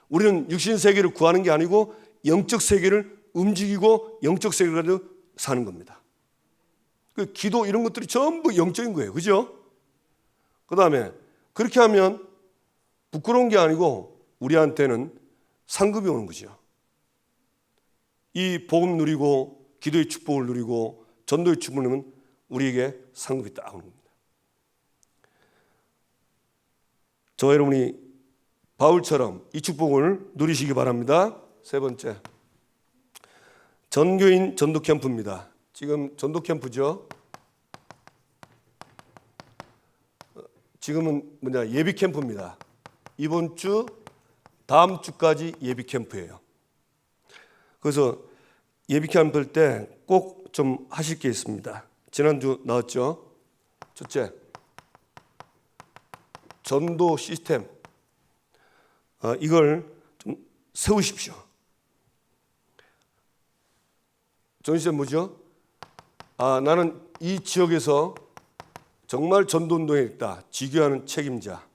S1: 우리는 육신 세계를 구하는 게 아니고 영적 세계를 움직이고 영적 세계를 가지고 사는 겁니다. 그 기도 이런 것들이 전부 영적인 거예요. 그죠? 그 다음에 그렇게 하면 부끄러운 게 아니고 우리한테는 상급이 오는 거죠. 이 복음 누리고 기도의 축복을 누리고 전도의 축복을 누리면 우리에게 상급이 딱 오는 겁니다. 저와 여러분이 바울처럼 이 축복을 누리시기 바랍니다. 세 번째, 전교인 전도 캠프입니다. 지금 전도 캠프죠. 지금은 예비 캠프입니다. 이번 주, 다음 주까지 예비 캠프예요. 그래서 예비 캠프일 때 꼭 좀 하실 게 있습니다. 지난주 나왔죠. 첫째, 전도 시스템. 이걸 좀 세우십시오. 전도 시스템 뭐죠? 나는 이 지역에서 정말 전도운동에 있다. 지교하는 책임자.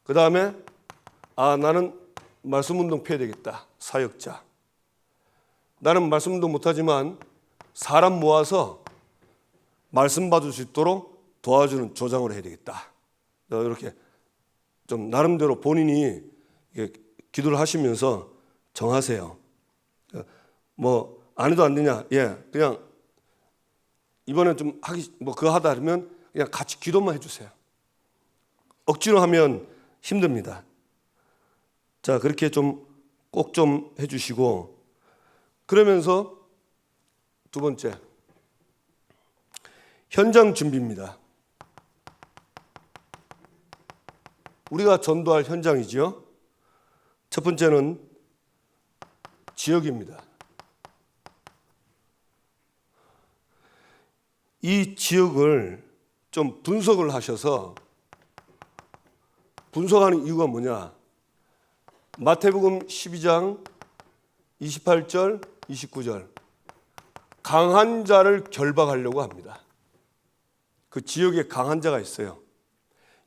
S1: 그 다음에 나는 말씀운동 펴야 되겠다. 사역자. 나는 말씀운동 못하지만 사람 모아서 말씀 받을 수 있도록 도와주는 조장을 해야 되겠다. 이렇게 좀 나름대로 본인이 기도를 하시면서 정하세요. 뭐 안 해도 안 되냐? 예, 그냥 이번에 좀 하기 뭐 그거 하다 하면 그냥 같이 기도만 해주세요. 억지로 하면 힘듭니다. 자, 그렇게 좀 꼭 좀 해주시고, 그러면서 두 번째 현장 준비입니다. 우리가 전도할 현장이지요. 첫 번째는 지역입니다. 이 지역을 좀 분석을 하셔서, 분석하는 이유가 뭐냐? 마태복음 12장 28절, 29절 강한 자를 결박하려고 합니다. 그 지역에 강한 자가 있어요.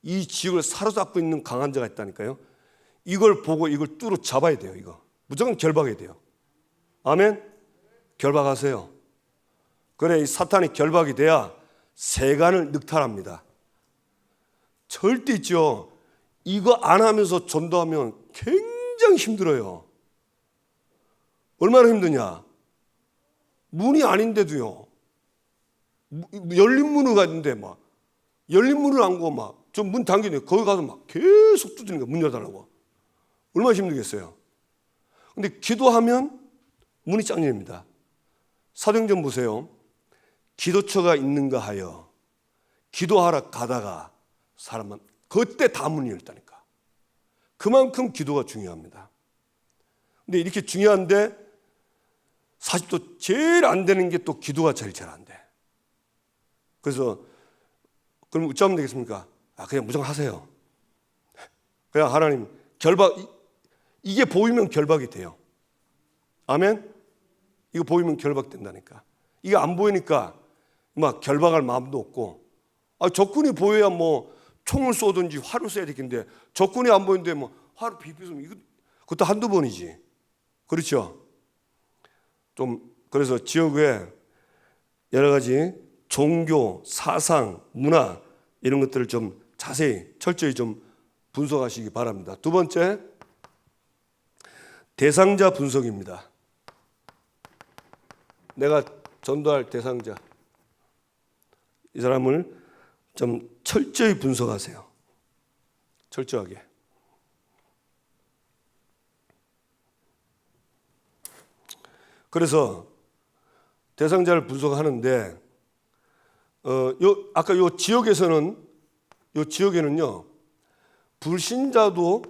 S1: 이 지역을 사로잡고 있는 강한 자가 있다니까요. 이걸 보고 이걸 뚜루 잡아야 돼요. 이거 무조건 결박해야 돼요. 아멘. 결박하세요. 그래, 이 사탄이 결박이 돼야 세간을 늑탈합니다. 절대 있죠. 이거 안 하면서 전도하면 굉장히 힘들어요. 얼마나 힘드냐? 문이 아닌데도요. 열린 문을 갔는데 막 열린 문을 안 가고 막 좀 문 당기네. 거기 가서 막 계속 두드리는 거야. 문 열어달라고. 얼마나 힘들겠어요. 근데 기도하면 문이 쫙 열립니다. 사도행전 보세요. 기도처가 있는가 하여 기도하러 가다가 사람만 그때 다 문이 열다니까. 그만큼 기도가 중요합니다. 근데 이렇게 중요한데 사실 또 제일 안 되는 게 또 기도가 제일 잘 안 돼. 그래서 그럼 어쩌면 되겠습니까? 그냥 무조건 하세요. 그냥 하나님 결박, 이게 보이면 결박이 돼요. 아멘? 이거 보이면 결박된다니까. 이게 안 보이니까 막 결박할 마음도 없고, 적군이 보여야 뭐 총을 쏘든지 활을 쏘야 되겠는데 적군이 안 보이는데 뭐 활을 비비 쏘면 이거 그것도 한두 번이지. 그렇죠? 좀 그래서 지역에 여러 가지 종교, 사상, 문화 이런 것들을 좀 자세히 철저히 좀 분석하시기 바랍니다. 두 번째, 대상자 분석입니다. 내가 전도할 대상자, 이 사람을 좀 철저히 분석하세요. 철저하게. 그래서 대상자를 분석하는데 아까 요 지역에는요 불신자도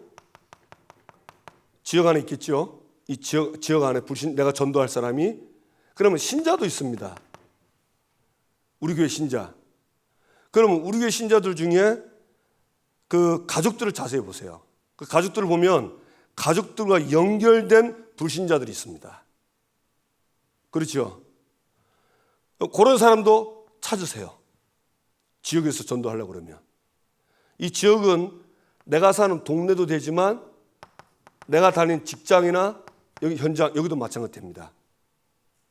S1: 지역 안에 있겠죠. 이 지역 안에 내가 전도할 사람이, 그러면 신자도 있습니다. 우리 교회 신자. 그러면 우리 교회 신자들 중에 그 가족들을 자세히 보세요. 그 가족들을 보면 가족들과 연결된 불신자들이 있습니다. 그렇죠? 그런 사람도 찾으세요. 지역에서 전도하려고 그러면. 이 지역은 내가 사는 동네도 되지만 내가 다니는 직장이나 여기 현장, 여기도 마찬가지입니다.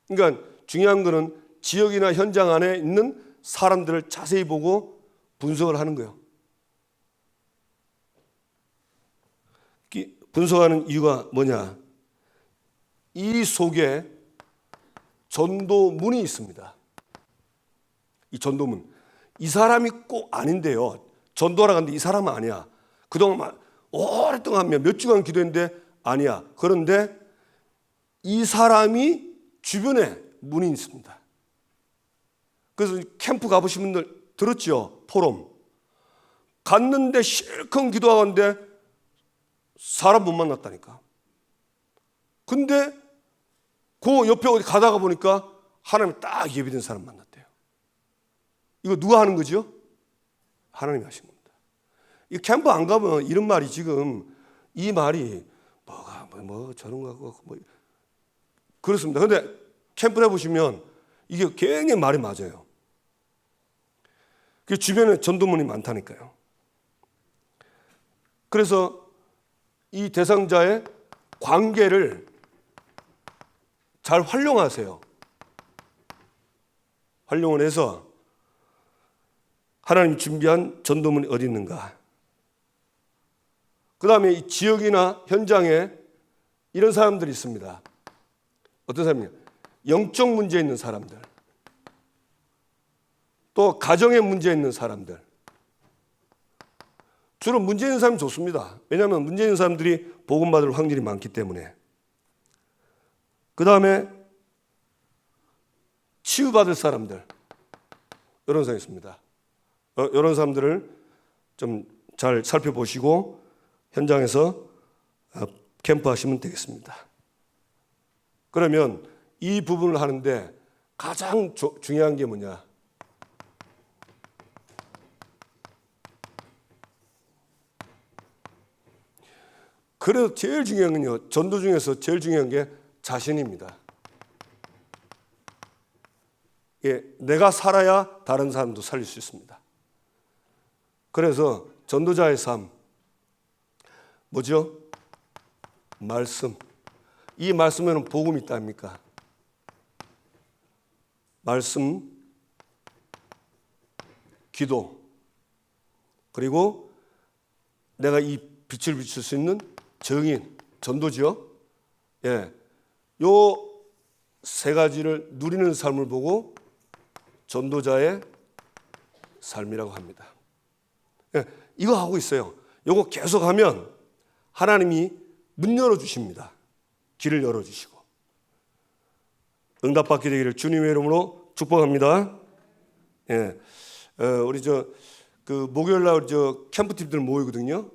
S1: 그러니까 중요한 거는 지역이나 현장 안에 있는 사람들을 자세히 보고 분석을 하는 거예요. 분석하는 이유가 뭐냐? 이 속에 전도문이 있습니다. 이 전도문. 이 사람이 꼭 아닌데요. 전도하러 갔는데 이 사람은 아니야. 그동안 오랫동안 몇 주간 기도했는데 아니야. 그런데 이 사람이 주변에 문이 있습니다. 그래서 캠프 가보신 분들 들었죠? 포럼. 갔는데 실컷 기도하는데 사람 못 만났다니까. 근데 그 옆에 어디 가다가 보니까 하나님이 딱 예비된 사람 만났대요. 이거 누가 하는 거죠? 하나님이 하신 겁니다. 이 캠프 안 가면 이런 말이 지금 이 말이 뭐 저런 거고 뭐 그렇습니다. 근데 캠프를 해보시면 이게 굉장히 말이 맞아요. 그 주변에 전도문이 많다니까요. 그래서 이 대상자의 관계를 잘 활용하세요. 활용을 해서 하나님이 준비한 전도문이 어디 있는가? 그 다음에 이 지역이나 현장에 이런 사람들이 있습니다. 어떤 사람이냐? 영적 문제 있는 사람들, 또 가정에 문제 있는 사람들. 주로 문제 있는 사람이 좋습니다. 왜냐하면 문제 있는 사람들이 복음 받을 확률이 많기 때문에. 그 다음에 치유받을 사람들, 이런 사람이 있습니다. 이런 사람들을 좀 잘 살펴보시고 현장에서 캠프 하시면 되겠습니다. 그러면 이 부분을 하는데 가장 중요한 게 뭐냐? 그래도 제일 중요한 건요, 전도 중에서 제일 중요한 게 자신입니다. 예, 내가 살아야 다른 사람도 살릴 수 있습니다. 그래서 전도자의 삶, 뭐죠? 말씀. 이 말씀에는 복음이 있다 아닙니까? 말씀, 기도, 그리고 내가 이 빛을 비출 수 있는 정인, 전도지요. 예, 요 세 가지를 누리는 삶을 보고 전도자의 삶이라고 합니다. 예, 이거 하고 있어요. 이거 계속 하면 하나님이 문 열어주십니다. 길을 열어주시고. 응답받게 되기를 주님의 이름으로 축복합니다. 예, 우리 목요일 날 캠프팀들 모이거든요.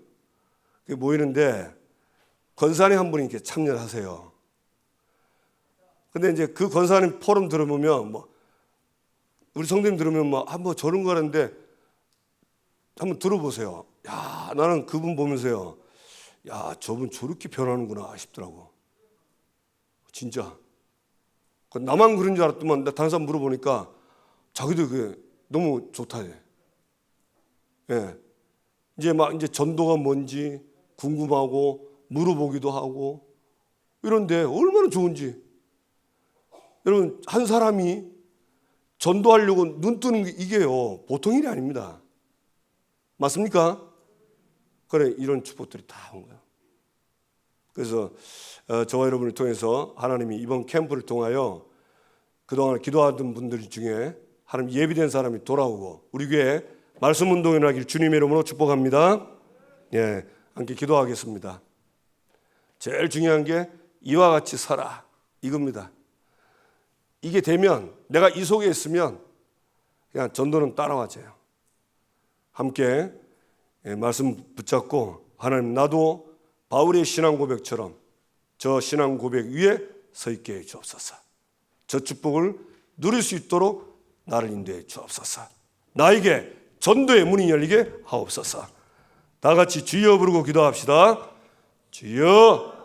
S1: 모이는데 권사님 한 분이 이렇게 참여를 하세요. 근데 이제 그 권사님 포럼 들어보면 우리 성도님 들으면 한번 저런 거 하는데 한번 들어보세요. 야, 나는 그분 보면서요. 야, 저분 저렇게 변하는구나 싶더라고. 진짜. 나만 그런 줄 알았더만 다른 사람 물어보니까 자기도 그게 너무 좋다. 예. 이제 전도가 뭔지 궁금하고 물어보기도 하고 이런데 얼마나 좋은지. 여러분, 한 사람이 전도하려고 눈 뜨는 게 이게요, 보통 일이 아닙니다. 맞습니까? 그래, 이런 축복들이 다 온 거예요. 그래서 저와 여러분을 통해서 하나님이 이번 캠프를 통하여 그동안 기도하던 분들 중에 하나님 예비된 사람이 돌아오고 우리 교회 말씀 운동이 나길 주님의 이름으로 축복합니다. 예, 함께 기도하겠습니다. 제일 중요한 게 이와 같이 살아, 이겁니다. 이게 되면 내가 이 속에 있으면 그냥 전도는 따라와져요. 함께 말씀 붙잡고 하나님, 나도 바울의 신앙 고백처럼 저 신앙 고백 위에 서 있게 해 주옵소서. 저 축복을 누릴 수 있도록 나를 인도해 주옵소서. 나에게 전도의 문이 열리게 하옵소서. 다 같이 주여 부르고 기도합시다. 주여.